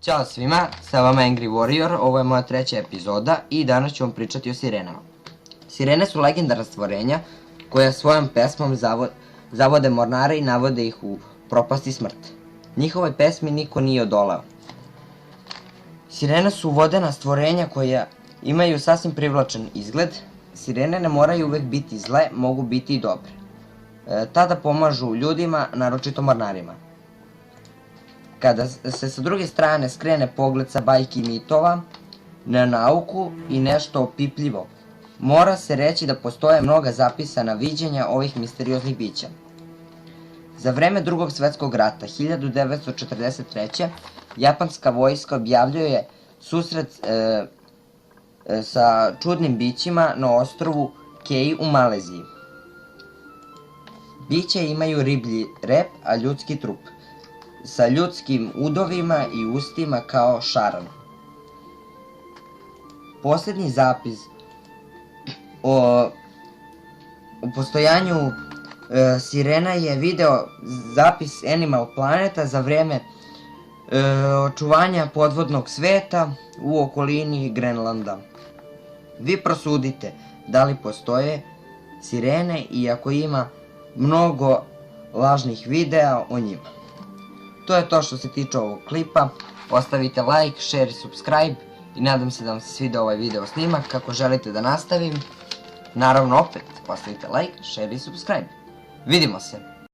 Ćao svima, sa vama Angry Warrior, ovo je moja treća epizoda i danas ću vam pričati o sirenama. Sirene su legendarna stvorenja koja svojom pesmom zavode mornare i navode ih u propast i smrt. Njihovoj pesmi niko nije odoleo. Sirene su vodena stvorenja koja imaju sasvim privlačan izgled. Sirene ne moraju uvek biti zle, mogu biti i dobre. Tada pomažu ljudima, naročito mornarima. Kada se sa druge strane skrene pogled sa bajki i mitova na nauku i nešto opipljivo, mora se reći da postoje mnoga zapisana viđenja ovih misterioznih bića. Za vreme Drugog svetskog rata, 1943. japanska vojska objavljuje susret sa čudnim bićima na ostrvu Kei u Maleziji. Bića imaju riblji rep, a ljudski trup, sa ljudskim udovima i ustima kao šaran. Posljednji zapis o postojanju sirena je video zapis Animal Planeta za vreme očuvanja podvodnog sveta u okolini Grenlanda. Vi prosudite da li postoje sirene i ako ima mnogo lažnih videa o njima. To je to što se tiče ovog klipa. Ostavite like, share i subscribe i nadam se da vam se svidio ovaj video snimak. Kako želite da nastavim, naravno opet ostavite like, share i subscribe. Vidimo se!